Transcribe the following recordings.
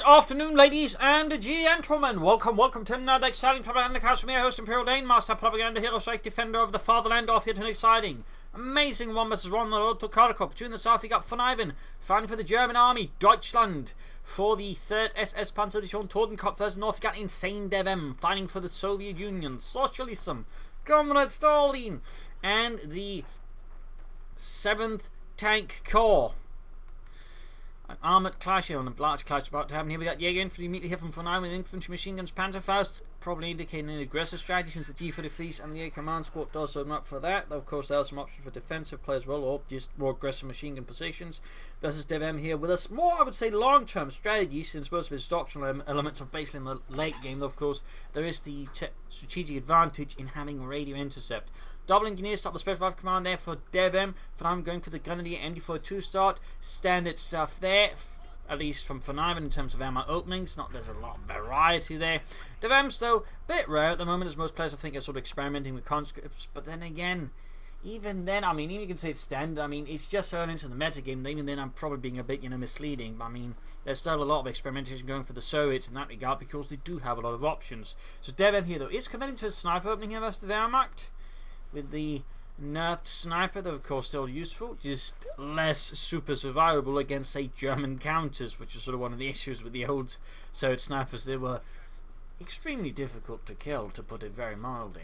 afternoon, ladies and gentlemen. Welcome to another exciting Propagandacast from your host, Imperial Dane, Master Propaganda Hero Strike Defender of the Fatherland. Off here to an exciting, amazing 1 vs 1 on the road to Kharkov. Between the south, you got Vonivan, fighting for the German army, Deutschland. For the 3rd SS Panzerdivision Totenkopf versus north, you got insane DevM, fighting for the Soviet Union, Socialism, Comrade Stalin, and the 7th Tank Corps. An armoured clash here, on a large clash about to happen here. We got Jaeger Infantry immediately here from Vonivan with infantry machine guns, Panzerfaust, probably indicating an aggressive strategy since the G33s and the A command squad does open up for that. Though of course there are some options for defensive play as well, or just more aggressive machine gun positions. Versus DevM here with a more, I would say, long-term strategy, since most of his doctrinal elements are basically in the late game. Though of course there is the strategic advantage in having radio intercept. Double engineers, top of the Special 5 command there for DevM. For now I'm going for the Grenadier MD42 start. Standard stuff there, at least from Vonivan in terms of ammo openings. There's a lot of variety there. DevM's though a bit rare at the moment, as most players I think are sort of experimenting with conscripts. But then again, even then, I mean, even you can say it's standard. I mean, it's just early into the metagame. Even then, I'm probably being a bit, misleading. But I mean, there's still a lot of experimentation going for the Soviets in that regard, because they do have a lot of options. So DevM here though is committing to a sniper opening here versus the Wehrmacht, with the nerfed sniper, though of course still useful, just less super survivable against, say, German counters, which is sort of one of the issues with the old Soviet snipers. They were extremely difficult to kill, to put it very mildly.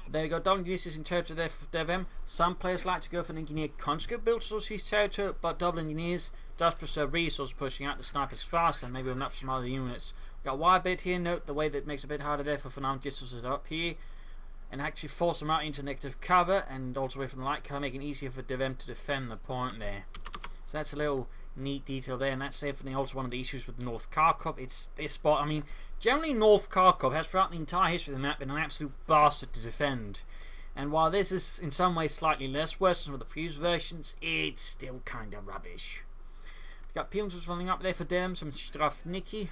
There you go, double engineers is in territory there for DevM. Some players like to go for an engineer conscript build to seize territory, but double engineers does preserve resource, pushing out the snipers fast and maybe enough some other units. We've got wire bit here. Note the way that makes it a bit harder there for Vonivan just to set up here and actually force them out into negative cover, and also away from the light cover, making it easier for DevM to defend the point there. So that's a little neat detail there, and that's definitely also one of the issues with North Kharkov. It's this spot. I mean, generally North Kharkov has throughout the entire history of the map been an absolute bastard to defend. And while this is in some ways slightly less worse than with the previous versions, it's still kind of rubbish. We've got Pilgrims running up there for them, some Strafniki,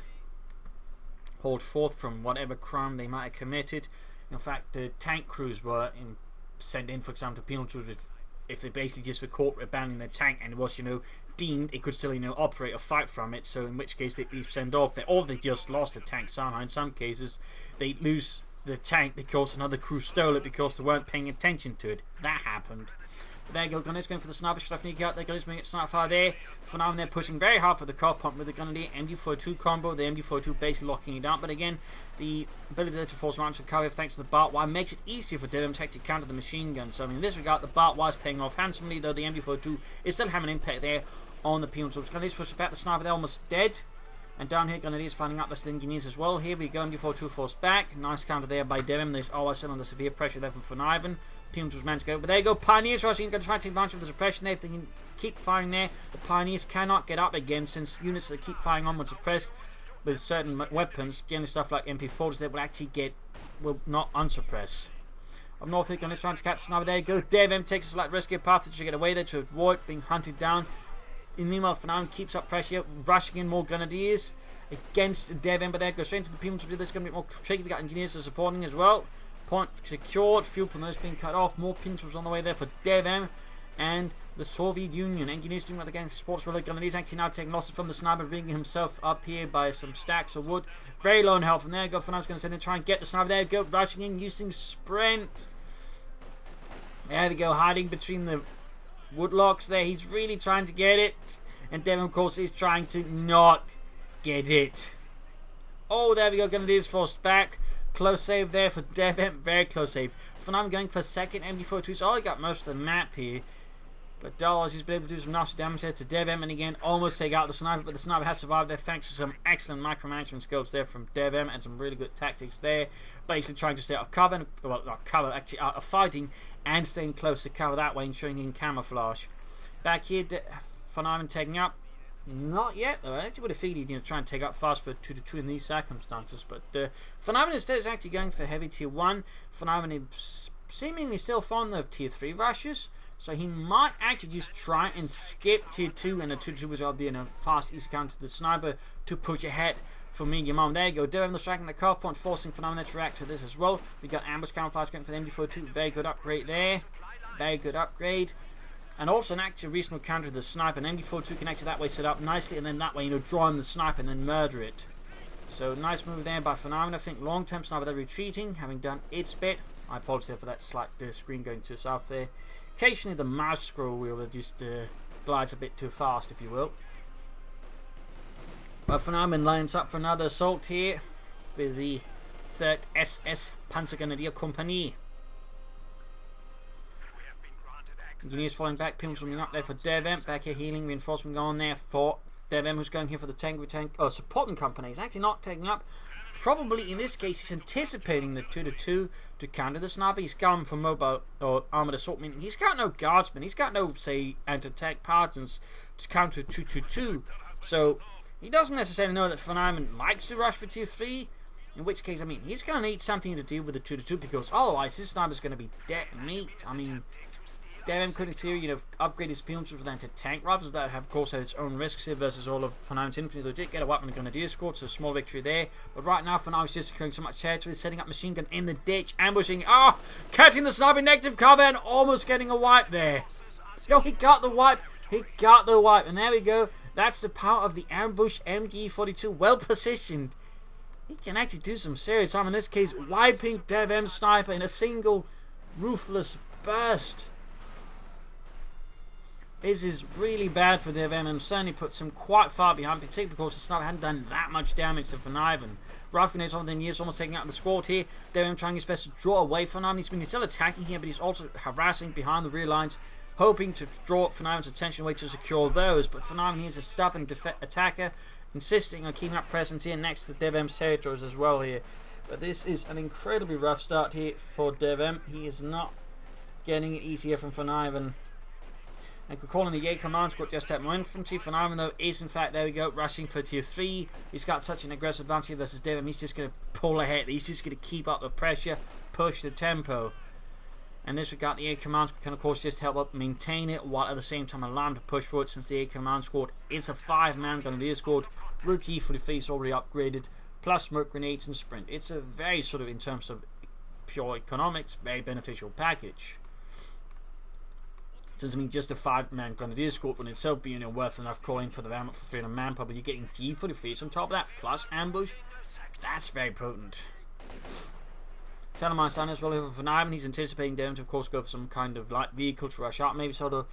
hauled forth from whatever crime they might have committed. In fact, the tank crews were sent in, for example, to penal tools if they basically just were caught abandoning their tank and it was, deemed it could still, operate or fight from it. So in which case they'd be sent off there, or they just lost the tank somehow. In some cases, they'd lose the tank because another crew stole it because they weren't paying attention to it. That happened. There you go, Gunners going for the sniper Strafniki out there. Gunners bringing it sniper fire there. For now, they're pushing very hard for the car pump with the Grenadier MD42 combo. The MD42 basically locking it down. But again, the ability there to force around to cover thanks to the barbed wire makes it easier for DevM to counter the machine gun. So, I mean, in this regard, the barbed wire is paying off handsomely, though the MD42 is still having an impact there on the penal tools. Grenadiers push back the sniper, they're almost dead. And down here, Grenadiers finding up the engineers as well. Here we go, MD42 forced back. Nice counter there by DevM. There's always still under severe pressure there from Vonivan. Penal was managed to go. But there you go, Pioneers rushing, going to try to take advantage of the suppression there. If they can keep firing there, the Pioneers cannot get up again, since units that keep firing on when suppressed with certain weapons, generally stuff like MP40s, they will not unsuppress. Up north here, Gunners trying to catch the sniper. There you go, DevM takes a slight risky path to get away there to avoid being hunted down. Meanwhile, Vonivan keeps up pressure, rushing in more Grenadiers against DevM, but there goes straight into the penal. This is going to be more tricky. We've got engineers supporting as well. Point secured, fuel panels being cut off, more pintos on the way there for DevM and the Soviet Union. Engineers doing what they can, supports with the Grenadiers actually now taking losses from the sniper, bringing himself up here by some stacks of wood. Very low in health, and there you go, Vonivan's going to send in, try and get the sniper. There you go, rushing in using sprint. There we go, hiding between the woodlocks there. He's really trying to get it, and DevM of course is trying to not get it. Oh, there we go, Grenadiers forced back. Close save there for DevM, very close save. For now I'm going for second MD42, so I got most of the map here. But Dallas has been able to do some nasty damage there to DevM, and again almost take out the sniper, but the sniper has survived there thanks to some excellent micromanagement skills there from DevM and some really good tactics there. Basically trying to stay out of cover, well not cover, actually out of fighting, and staying close to cover that way, ensuring he can camouflage. Back here, Vonivan taking up. Not yet though. I actually would have figured try and take up fast for 2-2 in these circumstances, but Vonivan instead is actually going for heavy tier 1. Vonivan is seemingly still fond of tier 3 rushes, so he might actually just try and skip tier 2 and a 2-2, which will be in a fast easy counter to the sniper to push ahead for medium arm. There you go, DevM striking the car point, forcing Vonivan to react to this as well. We got ambush camouflage going for the MD42, very good upgrade there, very good upgrade. And also an active reasonable counter to the sniper. An MD42 can actually that way set up nicely, and then that way, draw in the sniper and then murder it. So nice move there by Vonivan. I think long-term sniper they're retreating, having done its bit. I apologize for that slight screen going to the south there. Occasionally the mouse scroll wheel just glides a bit too fast, if you will. But Vonivan lines up for another assault here with the 3rd SS Panzergrenadier Company. Engineers falling back, Pims swimming up there for DevM. Back here healing, reinforcement going there for DevM, who's going here for the tank supporting company. He's actually not taking up. Probably in this case, he's anticipating the 2-2 to counter the sniper. He's going for mobile or armored assault, meaning he's got no guardsmen. He's got no, say, anti-tank partons to counter 2-2-2. So he doesn't necessarily know that Vonivan likes to rush for tier 3. In which case, I mean, he's going to need something to do with the 2-2 because otherwise his sniper's going to be dead meat. I mean, DevM could in theory, upgrade his pilgrims with anti-tank rifles. That have, of course, had its own risks here versus all of Vonivan's infantry. They did get a weapon and grenadier squad, so a small victory there. But right now, Vonivan's just securing so much territory, setting up machine gun in the ditch, ambushing. Catching the sniper negative cover and almost getting a wipe there. He got the wipe. He got the wipe. And there we go. That's the power of the ambush MG42. Well positioned. He can actually do some serious harm. In this case, wiping DevM sniper in a single ruthless burst. This is really bad for DevM and certainly puts him quite far behind, particularly because the sniper hadn't done that much damage to Vonivan. Roughly knows something years almost taking out the squad here. DevM trying his best to draw away Vonivan. He's been still attacking here, but he's also harassing behind the rear lines, hoping to draw Vonivan's attention away to secure those. But Vonivan is a stubborn attacker, insisting on keeping up presence here next to DevM's territories as well here. But this is an incredibly rough start here for DevM. He is not getting it easier from Vonivan. And could call in the Jaeger command squad just at more infantry. Vonivan though is in fact, there we go, rushing for tier 3. He's got such an aggressive advantage versus DevM. He's just going to pull ahead. He's just going to keep up the pressure, push the tempo. And this regard, the Jaeger command squad can of course just help up maintain it, while at the same time allow him to push forward, since the Jaeger command squad is a 5-man grenadier squad with G43 already upgraded, plus smoke grenades and sprint. It's a very sort of, in terms of pure economics, very beneficial package. Since I mean, just a 5-man grenadier squad would itself be worth enough calling for the ramp for 300 manpower, but you're getting G43 on top of that, plus ambush. That's very potent. Telemine standing as well for Vonivan. He's anticipating them to, of course, go for some kind of light vehicle to rush out, maybe sort of.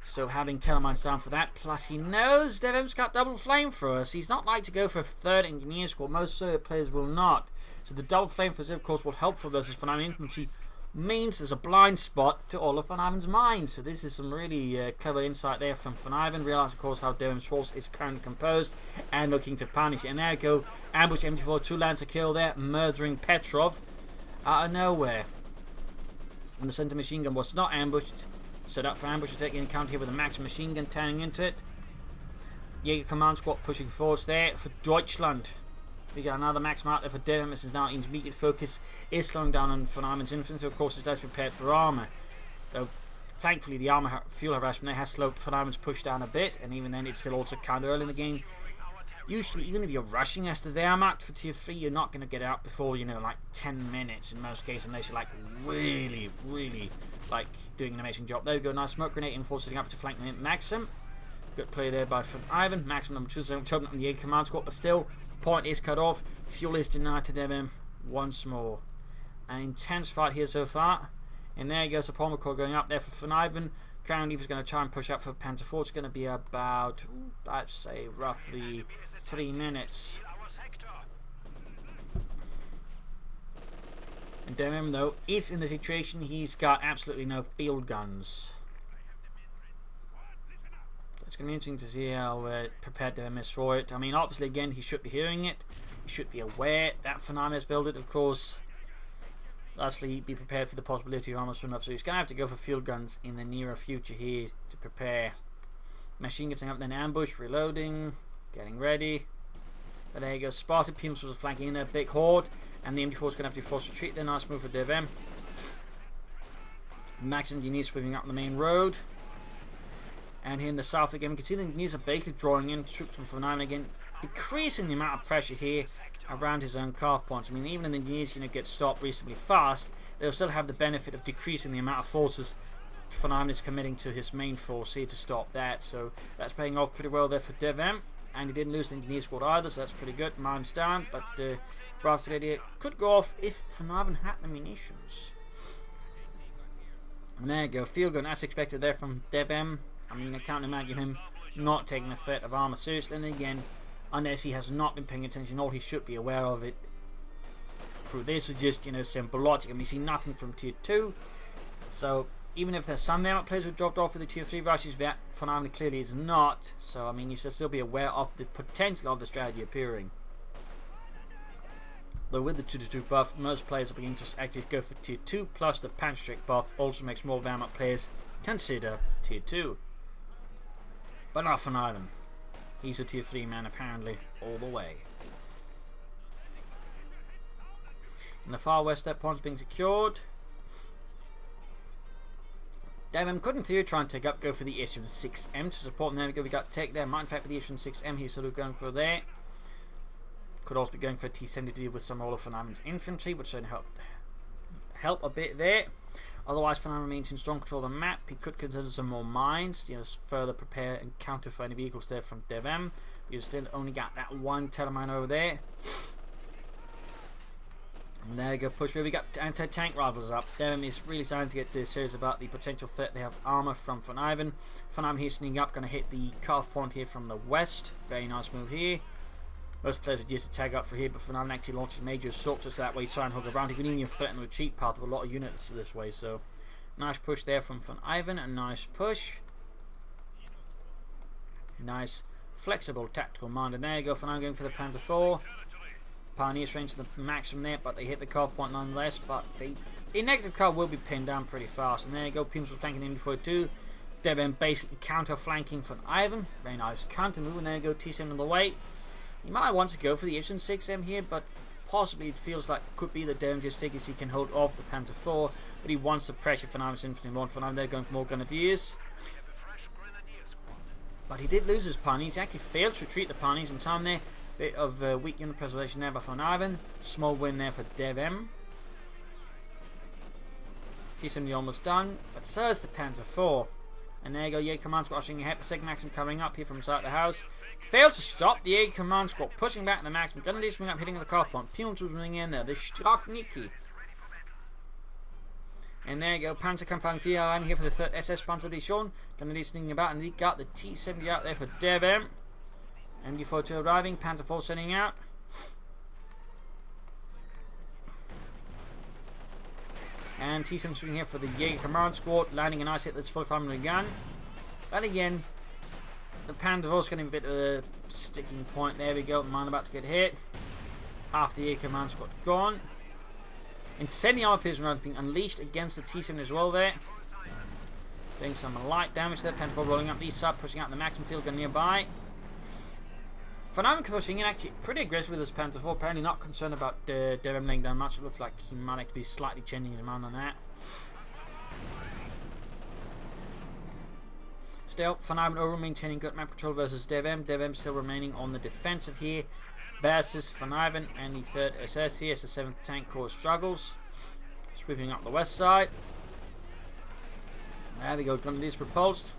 So having Telemine down for that, plus he knows DevM's got double flamethrowers. He's not like to go for a 3rd engineer squad. Most players will not. So the double flamethrowers, of course, will help for versus Vonivan infantry. Means there's a blind spot to all of Vonivan's mines. So this is some really clever insight there from Vonivan. Realise, of course, how DevM's force is currently composed and looking to punish it. And there we go. Ambush MG4, 2 lands a kill there, murdering Petrov out of nowhere. And the center machine gun was not ambushed. Set up for ambush to take in account here with a max machine gun turning into it. Jaeger command squad pushing forwards there for Deutschland. We got another maximum out there for DevM. This is now intermediate focus is slowing down on Vonivan's infantry. Of course, it does prepared for armor. Though, thankfully, the armor fuel harassment there has slowed Vonivan's push down a bit, and even then, it's still also kind of early in the game. Usually, even if you're rushing as the Wehrmacht for tier 3, you're not going to get out before, like 10 minutes in most cases, unless you're like really, really like doing an amazing job. There we go. Nice smoke grenade info setting up to flank Maxim. Good play there by Vonivan. Maxim number 2 choking up the Jaeger command squad, but still. Point is cut off. Fuel is denied to DevM once more. An intense fight here so far. And there goes the Palmer Corps going up there for Vonivan. Crown Leaver's going to try and push up for Panzer IV. It's going to be about, I'd say, roughly 3 minutes. And DevM, though, is in the situation he's got absolutely no field guns. It's going to be interesting to see how prepared DevM is for it. I mean, obviously, again, he should be hearing it. He should be aware that Vonivan has built it, of course. Lastly, be prepared for the possibility of almost enough. So he's going to have to go for field guns in the nearer future here to prepare. Machine getting up, then ambush, reloading, getting ready. But there you go. Spotted. Pims was flanking in a big horde. And the MD4 is going to have to force retreat. Then nice move for DevM. Max engineers sweeping up the main road. And here in the south again, we can see the engineers are basically drawing in troops from Vonivan again, decreasing the amount of pressure here around his own calf points. I mean, even if the engineers get stopped reasonably fast, they'll still have the benefit of decreasing the amount of forces Vonivan is committing to his main force here to stop that, so that's paying off pretty well there for DevM. And he didn't lose the engineer squad either, so that's pretty good. Mine's down, but Ralph's good idea could go off if Vonivan had the munitions. And there you go, field gun as expected there from DevM. I mean, I can't imagine him not taking the threat of armor seriously. And again, unless he has not been paying attention, or he should be aware of it. Through this is just, you know, simple logic. I mean, you see nothing from tier 2, so even if there's some Armoured players who dropped off with the tier 3 rushes, that Vonivan clearly is not. So I mean, you should still be aware of the potential of the strategy appearing. Though with the 2-2 buff, most players are beginning to actually go for tier 2, plus the Panzer Strike buff also makes more Armoured players consider tier 2. But not Vonivan. He's a tier 3 man apparently, all the way. In the far west, that point's being secured. DevM could in theory try and take up, go for the issue of the 6M to support, and there we go, we got take there. Might in fact be the issue of 6M he's sort of going for there. Could also be going for a T-70 to deal with some all of Vonivan's infantry, which should help a bit there. Otherwise, Vonivan remains in strong control of the map. He could consider some more mines, you know, further prepare and counter for any vehicles there from DevM. You still only got that one telemine over there. And there you go, push where we got anti-tank rifles up. DevM is really starting to get serious about the potential threat. They have armor from Vonivan. Vonivan here sneaking up, going to hit the cutoff point here from the west. Very nice move here. Most players would just tag up for here, but Vonivan actually launches major assault just that way, try and hook around. He can even threaten a retreat path with a lot of units this way, so nice push there from Vonivan, a nice push. Nice flexible tactical mind, and there you go, Vonivan going for the Panzer IV. Pioneers range to the maximum there, but they hit the cutoff point nonetheless, but the negative card will be pinned down pretty fast, and there you go, Pims will flanking in before too. DevM basically counter flanking Vonivan, very nice counter move, and there you go, T7 on the way. You might want to go for the Ipsen 6M here, but possibly it feels like it could be that DevM just figures he can hold off the Panzer IV, but he wants the pressure for Vonivan's infantry more. Vonivan they're going for more grenadiers. But he did lose his pioneers. He actually failed to retreat the pioneers in time there. Bit of weak unit preservation there by Vonivan. Small win there for DevM. T70 almost done, but so is the Panzer IV. And there you go, Jaeger command squad rushing ahead. The second maximum covering up here from inside the house. Fails to stop the Jaeger command squad, pushing back the maximum. Grenadiers coming up, hitting the cutoff point. Pions moving in there. The Strafniki. And there you go, Panzer Kampfwagen 4. I'm here for the 3rd SS Panzer Division. Grenadiers sneaking about, and he got the T70 out there for DevM. MD42 arriving, Panzer IV sending out. And T7 swinging here for the Jaeger command squad, landing a nice hit that's 45mm gun. But again, the Panzer IV is going to be a bit of a sticking point. There we go, mine about to get hit. Half the Jaeger command squad gone. Incendiary armor rounds being unleashed against the T7 as well there. Doing some light damage there. Panzer IV rolling up the east side, pushing out the maximum field gun nearby. Vonivan pushing in actually pretty aggressive with his Panzer IV, apparently not concerned about DevM laying down much. It looks like he might actually be slightly changing his mind on that. Still, Vonivan over maintaining good map control versus DevM. DevM still remaining on the defensive here versus Vonivan and the 3rd SS here as the 7th Tank Corps struggles. Sweeping up the west side. There we go, Grenadiers propulsed.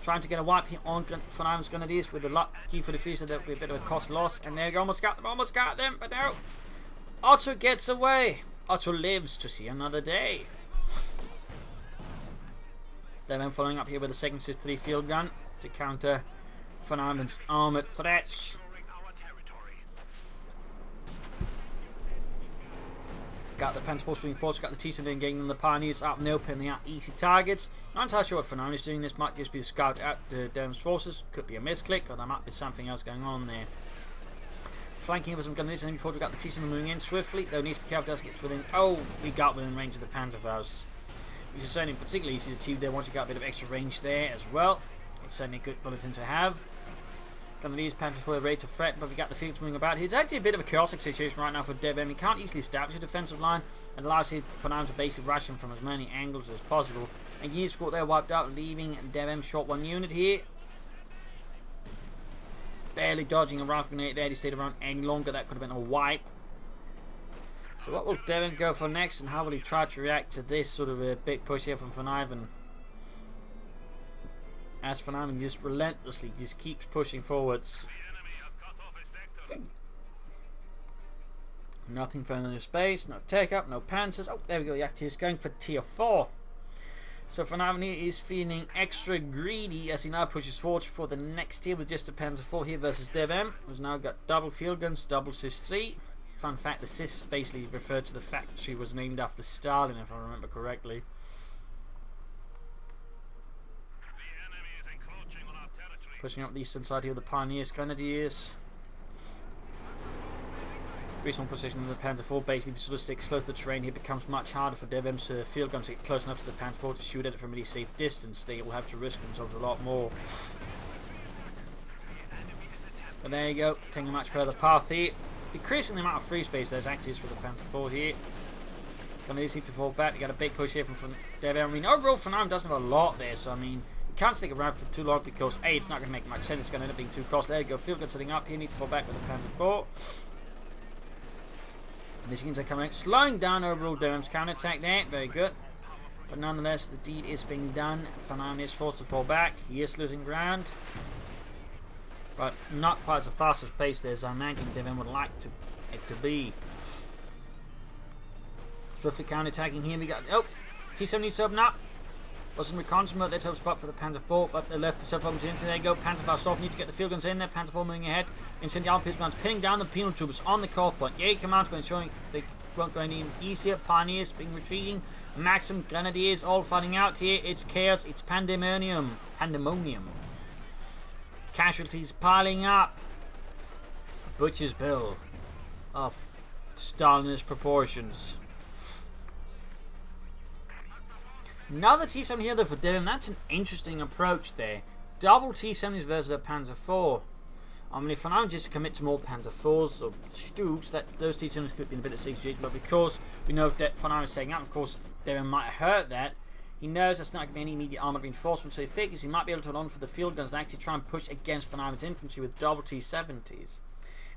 Trying to get a wipe here on Vonivan's Grenadiers with the lucky for the future. That will be a bit of a cost loss. And there we go, almost got them, but no. Otto gets away. Otto lives to see another day. DevM following up here with the 2nd SIS-3 field gun to counter Vonivan's armoured threats. Got the Panzer IV swinging force, got the T-70 engaging on the Pioneers out in the open, they are easy targets. Not entirely sure what Vonivan is doing. This might just be a scout at DevM's forces, could be a misclick, or there might be something else going on there. Flanking with some gunners, and before we got the T-70 moving in swiftly, though needs to be careful, does get within. Oh, we got within range of the Panzer IVs, which is certainly particularly easy to achieve there once you got a bit of extra range there as well. It's certainly a good bulletin to have. These Panzer IV ready to threat, but we got the fields moving about. It's actually a bit of a chaotic situation right now for DevM. He can't easily establish a defensive line and allows Vonivan to basically rush him from as many angles as possible. And Unit Squad there wiped out, leaving DevM short 1 unit here. Barely dodging a rifle grenade there. He stayed around any longer. That could have been a wipe. So what will DevM go for next, and how will he try to react to this sort of a big push here from Vonivan? as Vonivan just relentlessly just keeps pushing forwards. Nothing further in space, no take up, no panzers. Oh, there we go. He actually is going for tier 4. So Vonivan here is feeling extra greedy as he now pushes forward for the next tier with just a Panzer 4 here versus DevM, who's now got double field guns, double Cis-3. Fun fact, the Cis basically referred to the factory was named after Stalin, if I remember correctly. Pushing up the eastern side here with the Pioneers, Grenadiers. Recent position of the Panzer 4 basically sort of sticks close to the terrain here. It becomes much harder for DevM's field guns to get close enough to the Panzer 4 to shoot at it from a really safe distance. They will have to risk themselves a lot more. But there you go, taking a much further path here. Decreasing the amount of free space there's actually is for the Panzer 4 here. Gonna need to fall back. You got a big push here from DevM. I mean, overall Vonivan doesn't have a lot there, so I mean, you can't stick around for too long because A, it's not going to make much sense. It's going to end up being too costly. There you go, field gun setting up here. Need to fall back with the Panzer 4. The machines are coming out, slowing down overall DevM's counterattack there. Very good. But nonetheless, the deed is being done. Vonivan is forced to fall back. He is losing ground. But not quite as fast as pace there as I imagine DevM would like it to be. Swiftly counter-attacking here. We got... Oh! T-70 is open up. Wasn't reconnaissance mode. Let's hope spot for the Panzer 4. But the left is self-focused in. There you go. Panzer blast off. Need to get the field guns in there. Panzer 4 moving ahead. Incendiary pistol guns pinning down the penal troopers on the core point. Jaeger commands going showing they won't go any easier. Pioneers being retreating. Maxim Grenadiers all fighting out here. It's chaos. It's pandemonium. Casualties piling up. A butcher's bill of Stalinist proportions. Another T-70 here though for DevM. That's an interesting approach there. Double T-70s versus a Panzer 4. I mean, if Vonivan just commit to more Panzer 4s or Stooks, those T-70s could be in a bit of siege, but because we know that Vonivan is setting up, of course, DevM might have heard that. He knows that's not going to be any immediate armoured reinforcement, so he figures he might be able to hold on for the field guns and actually try and push against Vonivan's infantry with double T-70s.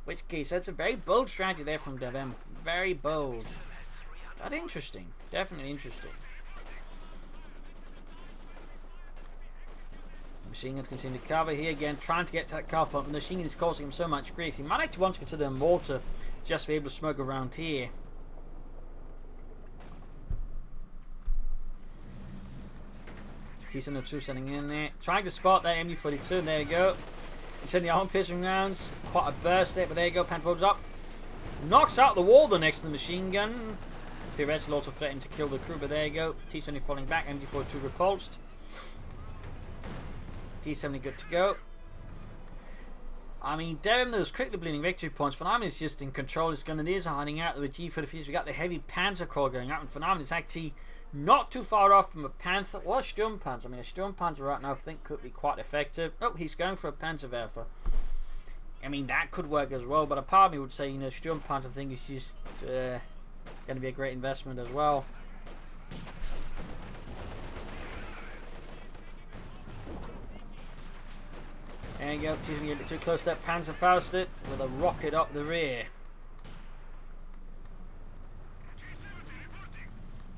Which case, that's a very bold strategy there from DevM. Very bold. But interesting. Definitely interesting. Machine guns continue to cover here again, trying to get to that car pump. The machine gun is causing him so much grief. He might actually want to consider a mortar just to be able to smoke around here. T-72 sending in there, trying to spot that MD-42. There you go. Sending the arm piercing rounds. Quite a burst there, but there you go. Pan folds up, knocks out the wall the next to the machine gun. Theoretically also threatening to kill the crew, but there you go. T-70 falling back. MD-42 repulsed. T-70 good to go. I mean, DevM, those quickly bleeding victory points. Vonivan is just in control. His Grenadiers are hiding out with the G-45s. We got the heavy Panzer Corps going out, and Vonivan is actually not too far off from a Panther or a Sturmpanzer. I mean, a Sturmpanzer right now I think could be quite effective. Oh, he's going for a Panzerwerfer. I mean, that could work as well, but a part of me would say, you know, Sturmpanzer thing is just going to be a great investment as well. There you go, getting a bit too close to that Panzerfaust with a rocket up the rear.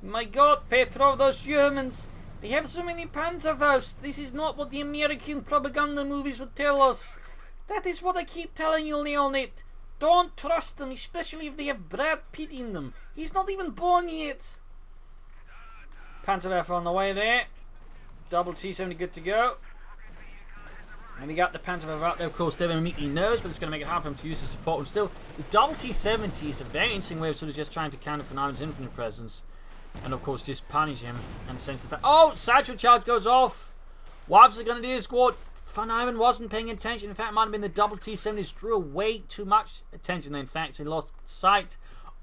My God, Petrov, those Germans! They have so many Panzerfausts! This is not what the American propaganda movies would tell us! That is what I keep telling you, Leonid! Don't trust them, especially if they have Brad Pitt in them! He's not even born yet! Panzerwerfer on the way there. Double T-70 good to go. And we got the Panzerwerfer out there, of course. DevM immediately knows, but it's going to make it hard for him to use the support. And still, the double T-70 is a very interesting way of sort of just trying to counter Vonivan's infantry presence. And of course, just punish him and sense the fact. Oh! Satchel charge goes off! What's it going to do? Squad? Vonivan wasn't paying attention. In fact, it might have been the double T-70s drew way too much attention there. In fact, he lost sight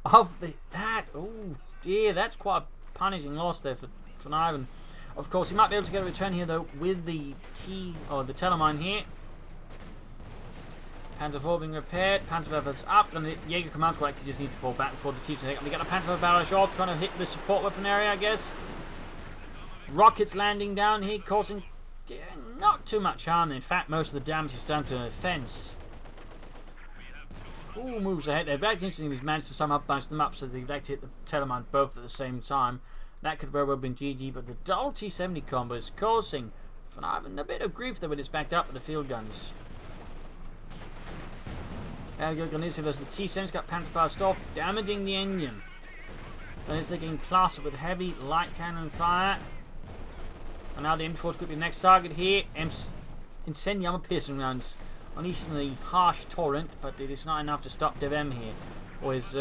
of that. Oh dear, that's quite a punishing loss there for Vonivan. Of course, he might be able to get a return here though with the Telemine here. Panzer 4 being repaired. Panzerwerfer's up, and the Jaeger commands will actually just need to fall back before the T-70 take. We got a Panzerwerfer barrage off, kind of hit the support weapon area, I guess. Rockets landing down here, causing not too much harm. In fact, most of the damage is down to the fence. Ooh, moves ahead there. Very interesting, he's managed to somehow bounce them up so they've actually hit the Telemine both at the same time. That could very well have been GG, but the double T-70 combo is causing Vonivan, a bit of grief though when it's backed up with the field guns. There we go, Gonisiv as the T-70's got Panzerfaust off, damaging the engine. Then it's getting plastered with heavy light cannon fire. And now the M4's could be the next target here. Incendium piercing rounds unleashing the harsh torrent, but it is not enough to stop DevM here. Or his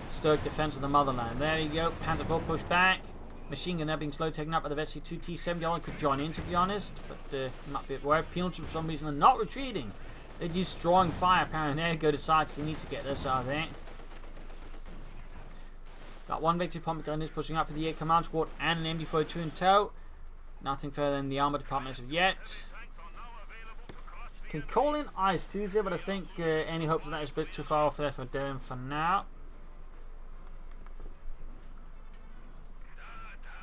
stoic defense of the motherland. There you go, Panzer IV pushed back. Machine gun now being slowly taken up by the Vetri 2 T-70. Only could join in, to be honest, but might be aware. Penal troops for some reason are not retreating. They're destroying fire. Apparently, there go decides they need to get this out of there. Got one Victory Pomp gun is pushing up for the Air Command Squad and an MD-42 in tow. Nothing further than the Armoured Department as of yet. Can call in Ice Tuesday, but I think any hopes of that is a bit too far off there for DevM for now.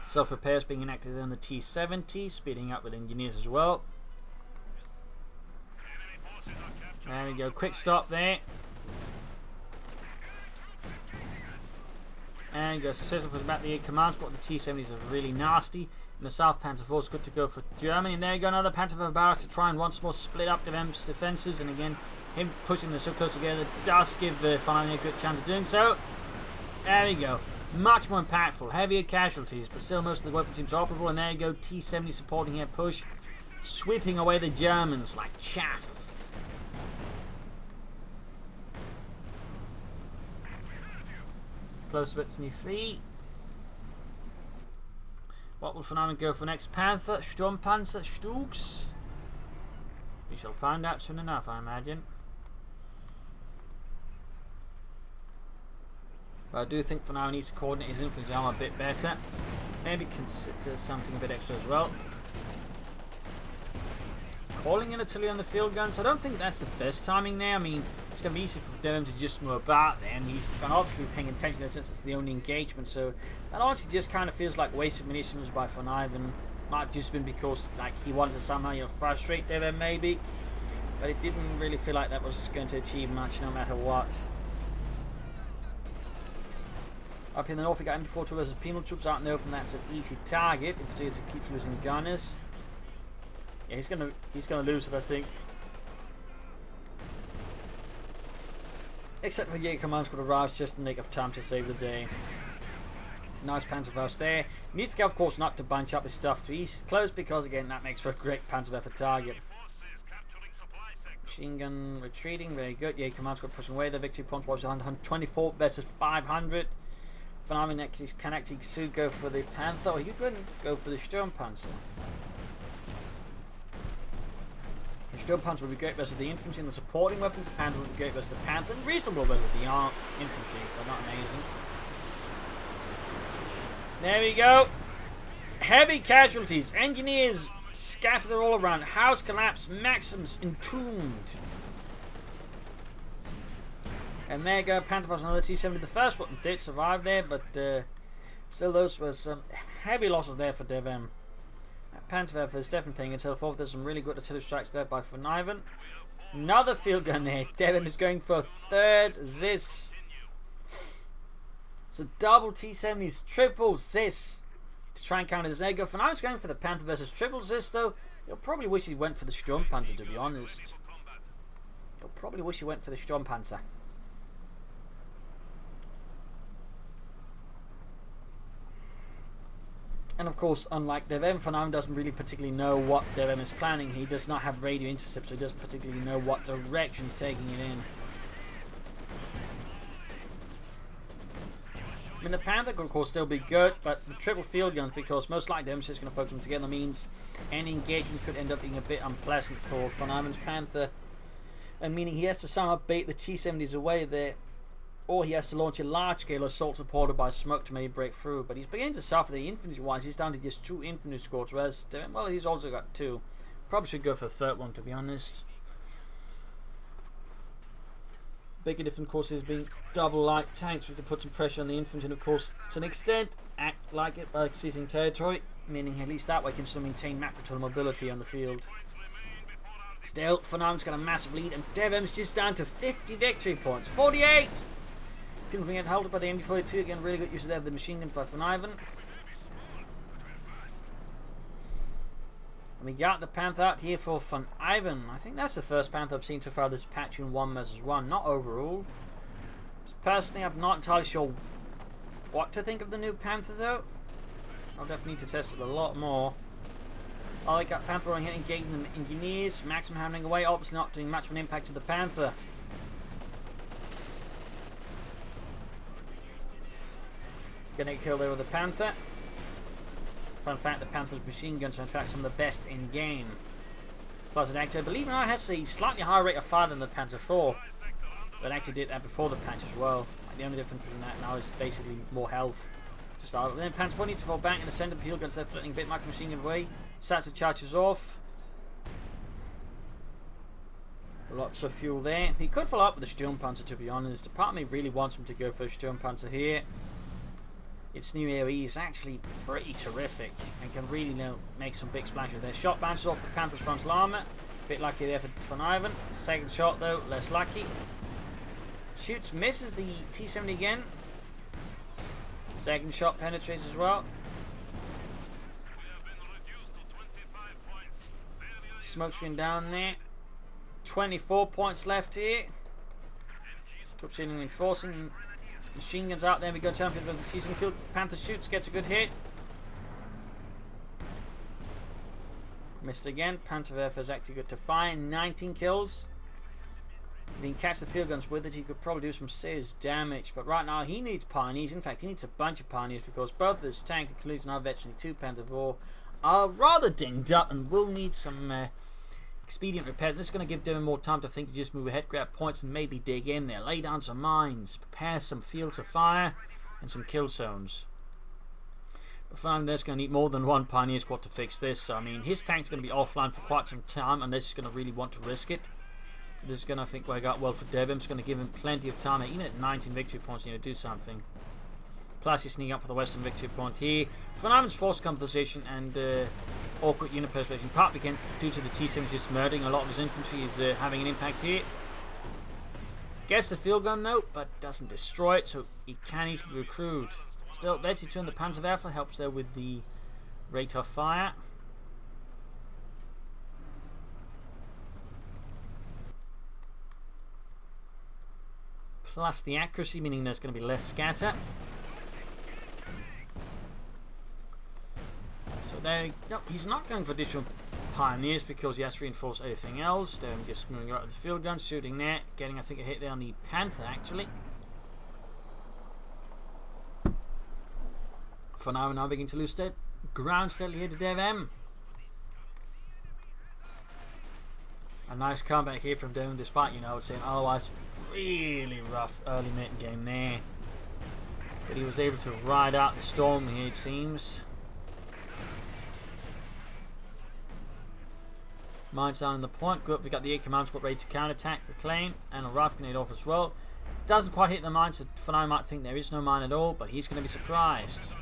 Self-repairs being enacted on the T-70, speeding up with engineers as well. There we go, quick stop there. And go successful for back the Air Command Squad. The T-70s are really nasty. And the South Panzer IV is good to go for Germany. And there you go, another Panzer IV barracks to try and once more split up DevM's defences. And again, him pushing them so close together does give Vonivan a good chance of doing so. There we go. Much more impactful, heavier casualties, but still most of the weapon teams are operable. And there you go, T-70 supporting here push, sweeping away the Germans like chaff. Close to it, new feet. What will Vonivan go for next? Panther, Sturmpanzer, Stugs? We shall find out soon enough, I imagine. But I do think Vonivan needs to coordinate his infantry armor a bit better. Maybe consider something a bit extra as well. Calling in artillery on the field guns, I don't think that's the best timing there. I mean, it's going to be easy for DevM to just move about there, and he's going to obviously be paying attention there since it's the only engagement, so that honestly just kind of feels like wasted munitions by Vonivan. Might just been because like he wanted to somehow, you know, frustrate DevM maybe, but it didn't really feel like that was going to achieve much no matter what. Up in the north we got MD-42 versus penal troops out in the open. That's an easy target. You can see as it keeps losing gunners. Yeah, he's gonna lose it, I think. Except for Jaeger Command Squad arrives just in the nick of time to save the day. Nice Panzerfaust there. You need to be careful, of course, not to bunch up his stuff too close, because again that makes for a great Panzerwerfer target. Machine gun retreating, very good. Jaeger Command Squad pushing away. The Victory Punch was 124 versus 500. Vonivan next can actually soon go for the Panther, or you couldn't go for the Sturmpanzer. The Sturmpanzer would be great versus the infantry and the supporting weapons. The Panther would be great versus the Panther, and reasonable versus the infantry, but not amazing. There we go. Heavy casualties. Engineers scattered all around. House collapse. Maxims entombed. And there you go. Panzerfaust another T-70. The first one did survive there, but still those were some heavy losses there for DevM. Panzerwerfer is definitely paying itself off. There's some really good artillery strikes there by Vonivan. Another field gun there. DevM is going for a third Zis. So double T-70s, triple Zis to try and counter this. There you go. Vonivan's going for the Panther versus triple Zis though. You'll probably wish he went for the Sturmpanzer, to be honest. You'll probably wish he went for the Sturmpanzer. And of course, unlike DevM, Vonivan doesn't really particularly know what DevM is planning. He does not have radio intercept, so he doesn't particularly know what direction he's taking it in. I mean, the Panther could of course still be good, but the triple field guns, because most likely DevM's just going to focus them together, means any engagement could end up being a bit unpleasant for Vonivan's Panther. And meaning he has to somehow bait the T-70s away there, or he has to launch a large-scale assault supported by smoke to maybe break through. But he's beginning to suffer the infantry-wise. He's down to just 2 infantry squads, whereas, well, he's also got 2. Probably should go for the third one, to be honest. Bigger difference, of course, is being double light tanks, which to put some pressure on the infantry, and of course, to an extent, act like it by seizing territory, meaning at least that way can still maintain map control mobility on the field. Still, Vonivan's got a massive lead, and DevM's just down to 50 victory points. 48! People being held by the MD-42, again, really good use of the machine gun by Vonivan. And we got the Panther out here for Vonivan. I think that's the first Panther I've seen so far this patch in 1 vs 1, not overall. Personally, I'm not entirely sure what to think of the new Panther though. I'll definitely need to test it a lot more. Oh, I got Panther on here engaging the engineers, maximum hammering away, obviously not doing much of an impact to the Panther. Gonna get killed there with the Panther. Fun fact, the Panther's machine guns are in fact some of the best in game. Plus, it actually, I believe now it has a slightly higher rate of fire than the Panther 4. But it actually did that before the patch as well. Like, the only difference between that now is basically more health to start with. Then Panther 4 needs to fall back in the centre of the field guns. They're flitting a bit like machine gun away. Satsa charges off. Lots of fuel there. He could follow up with the Sturmpanzer, to be honest. A part of me really wants him to go for a Sturmpanzer here. Its new AoE is actually pretty terrific and can really make some big splashes there. Shot bounces off the Panther's frontal armour. Bit lucky there for Vonivan. Second shot though, less lucky. Shoots, misses the T-70 again. Second shot penetrates as well. Smoke screen down there. 24 points left here. Top ceiling reinforcing. Machine guns out there. We go champion of the season field. Panther shoots, gets a good hit. Missed again. Panther therefore is actually good to fire. 19 kills. If he can catch the field guns with it, he could probably do some serious damage. But right now, he needs pioneers. In fact, he needs a bunch of pioneers because both his tank and collision are eventually 2 Panther 4 are rather dinged up and will need some expedient repairs. And this is going to give DevM more time to think, to just move ahead, grab points, and maybe dig in there. Lay down some mines, prepare some fields of fire, and some kill zones. But for now, there's going to need more than 1 pioneer squad to fix this. So, I mean, his tank's going to be offline for quite some time unless he's going to really want to risk it. This is going to, I think, work out well for DevM. It's going to give him plenty of time, even at 19 victory points, to do something. Plus, he's sneaking up for the Western victory point here. Vonivan's force composition and awkward unit preservation, partly again due to the T-70 just murdering a lot of his infantry, is having an impact here. Gets the field gun though, but doesn't destroy it, so he can easily recruit. Still, let's return the Panzerwerfer, helps there with the rate of fire. Plus the accuracy, meaning there's going to be less scatter. So there, no, he's not going for additional pioneers because he has to reinforce everything else. They're just moving right with the field guns, shooting there, getting I think a hit there on the Panther actually. For now, we're now beginning to lose ground steadily here to DevM. A nice comeback here from DevM, despite saying otherwise really rough early mid game there. But he was able to ride out the storm here, it seems. Mines down in the point. Good. We got the 8 command squad ready to counterattack, reclaim, and a rifle grenade off as well. Doesn't quite hit the mine, so for now I might think there is no mine at all, but he's going to be surprised.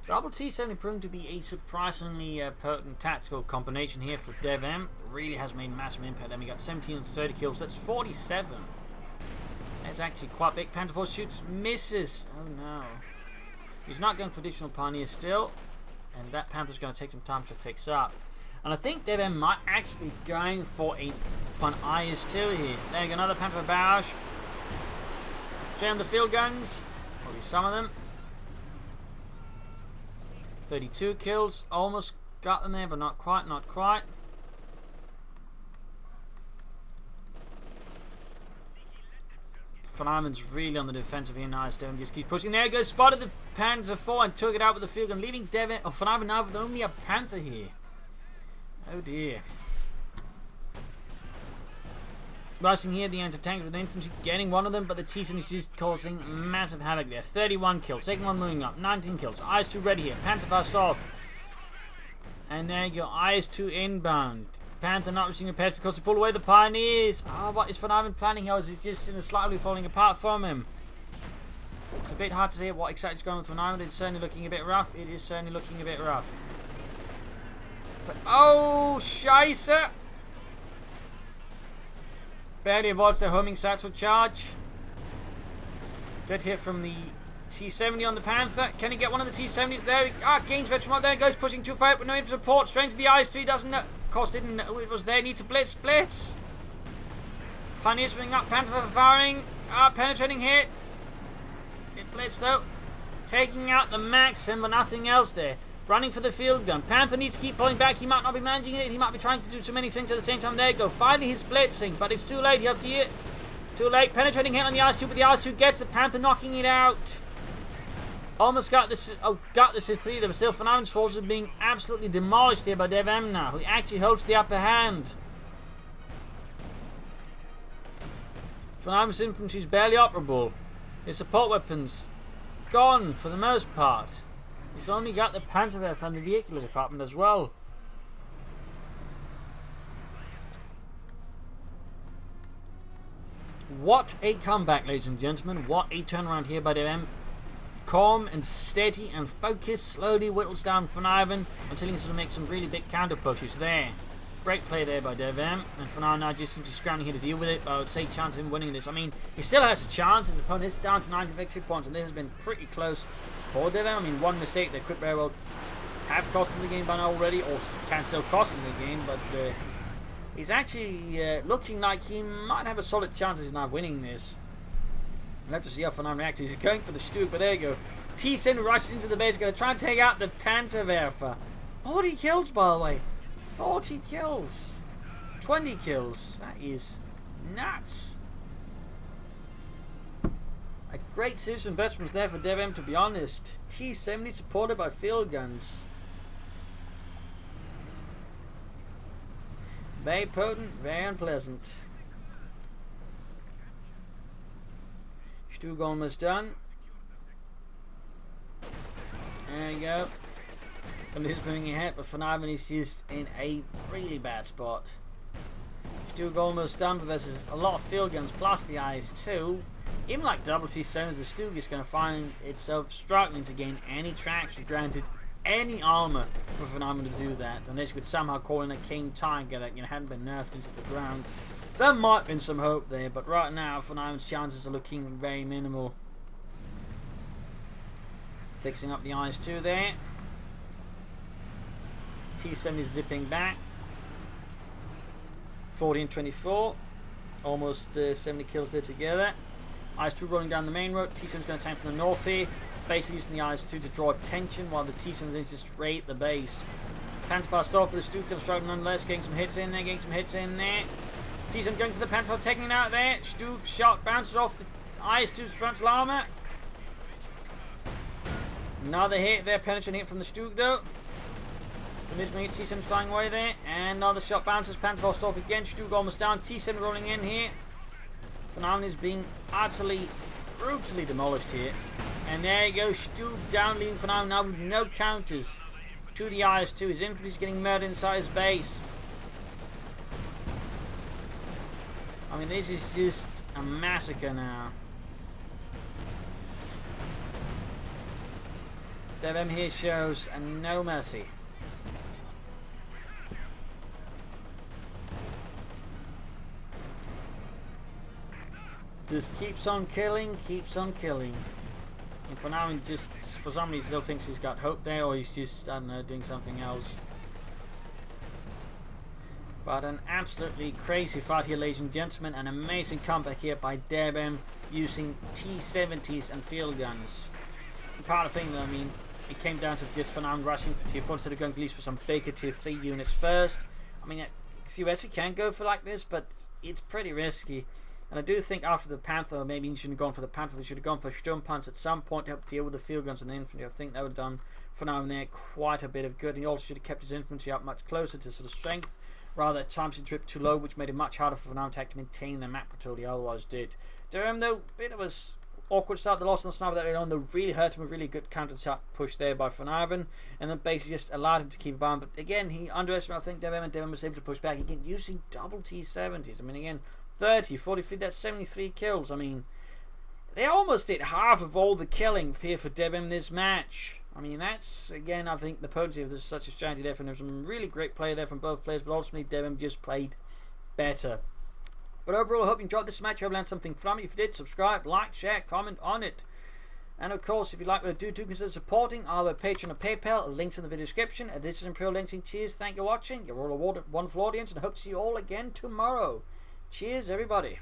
Double T-70 proving to be a surprisingly potent tactical combination here for DevM. Really has made massive impact. Then we got 17 and 30 kills. That's 47. That's actually quite big. Panther 4 shoots, misses. Oh no. He's not going for additional pioneers still. And that Panther's going to take some time to fix up. And I think DevM might actually be going for a fun IS-2 here. There you go, another Panther barrage. Show him the field guns. Probably some of them. 32 kills. Almost got them there, but not quite, not quite. Vonivan's really on the defensive here now. DevM just keeps pushing. There he goes, spotted the Panzer 4 and took it out with the field gun, leaving Vonivan now with only a Panther here. Oh dear. Rushing here, the anti-tank with the infantry, getting one of them, but the T-70 is causing massive havoc there. 31 kills, second one moving up, 19 kills. IS-2 ready here, Panther fast off. And there you go, IS-2 inbound. Panther not receiving repairs because he pulled away the pioneers. What is Vonivan planning here? Is he just slightly falling apart from him? It's a bit hard to say what exactly is going on with Vonivan. It's certainly looking a bit rough. It is certainly looking a bit rough. But, oh, Scheisse! Barely avoids the homing satchel charge. Good hit from the T-70 on the Panther. Can he get one of the T-70s there? Gains veteran. There goes, pushing too far out, but no support. Strange to the IS-3 doesn't know. Of course, didn't know it was there. Need to blitz. Pioneers bringing up. Panther firing. Penetrating hit. It blitz though. Taking out the Maxim, but nothing else there. Running for the field gun. Panther needs to keep pulling back. He might not be managing it. He might be trying to do too many things at the same time. There you go. Finally, he's blitzing, but it's too late. He'll see it. Too late. Penetrating hit on the IS-2, but the IS-2 gets the Panther, knocking it out. Almost got this. Oh, got this is 3. There were still Vonivan's forces being absolutely demolished here by DevM now, who actually holds the upper hand. Vonivan's infantry is barely operable. His support weapons gone for the most part. He's only got the Panther from the vehicular department as well. What a comeback, ladies and gentlemen. What a turnaround here by DevM. Calm and steady and focused, slowly whittles down Vonivan until he can sort of make some really big counter pushes there. Great play there by DevM, and for now just seems to scrounging here to deal with it, but I would say chance of him winning this. I mean, he still has a chance. His opponent is down to 90 victory points, and this has been pretty close for DevM. I mean, one mistake that could very well have cost him the game by now already, or can still cost him the game, but he's actually looking like he might have a solid chance of now winning this. We'll have to see how Vonivan reacts. He's going for the Stuke, but there you go. T-Sin rushes into the base, going to try and take out the Pantherwerfer. 40 kills, by the way. 40 kills. 20 kills. That is nuts. A great series of investments there for DevM, to be honest. T-70 supported by field guns. Very potent, very unpleasant. Stuke almost done. There you go. And he's moving ahead, but Vonivan is just in a really bad spot. Stuke almost done, but there's a lot of field guns plus the IS-2. Even like double T-7, the Stuke is going to find itself struggling to gain any traction, granted any armor for Vonivan to do that, unless you could somehow call in a King Tiger that hadn't been nerfed into the ground. There might have been some hope there, but right now Vonivan's chances are looking very minimal. Fixing up the IS-2 there. T-7 is zipping back. 40 and 24. Almost 70 kills there together. IS-2 rolling down the main road. T-7 is going to tank from the north here. Basically using the IS-2 to draw attention while the T-7 is just straight the base. Panther fast off, but the Stuke comes struggling nonetheless. Getting some hits in there, T-7 going for the Panther, taking it out there. Stuke shot bounces off the IS-2's frontal armor. Another hit there, penetrating hit from the Stuke though. T-7 flying away there, and another shot bounces. Panther fast off again. Stuke almost down. T-7 rolling in here. Vonivan is being utterly, brutally demolished here. And there you go, Stuke down, leaving Vonivan now with no counters to the IS-2. His infantry is getting murdered inside his base. I mean, this is just a massacre now. DevM here shows no mercy. Just keeps on killing. And for now, he just, for some reason, still thinks he's got hope there, or he's just, I don't know, doing something else. But an absolutely crazy fight here, ladies and gentlemen. An amazing comeback here by DevM using T-70s and field guns. And part of the thing, though, I mean, it came down to just Vonivan rushing for tier 4 instead of going at least for some bigger tier 3 units first. I mean, you actually can go for like this, but it's pretty risky. And I do think after the Panther, maybe he shouldn't have gone for the Panther, he should have gone for Sturmpanzer at some point to help deal with the field guns and the infantry. I think that would have done Vonivan there quite a bit of good. And he also should have kept his infantry up much closer to sort of strength, rather at times he tripped too low, which made it much harder for Vonivan to maintain the map control he otherwise did. DevM though, bit of a awkward start. The loss on the sniper that early on, though, really hurt him. A really good counter-attack push there by Vonivan, and then basically just allowed him to keep it on. But again, he underestimated, I think, DevM, and DevM was able to push back again using double T-70s. I mean, again, 30, 40, that's 73 kills. I mean, they almost did half of all the killing here for DevM this match. I mean, that's, again, I think the potency of this such a strategy there. And there's some really great play there from both players, but ultimately DevM just played better. But overall, I hope you enjoyed this match. I hope you learned something from it. If you did, subscribe, like, share, comment on it. And of course, if you like what I do consider supporting our Patreon and PayPal. Links in the video description. This is Imperial Lynxing. Cheers, thank you for watching. You're all a wonderful audience, and I hope to see you all again tomorrow. Cheers, everybody.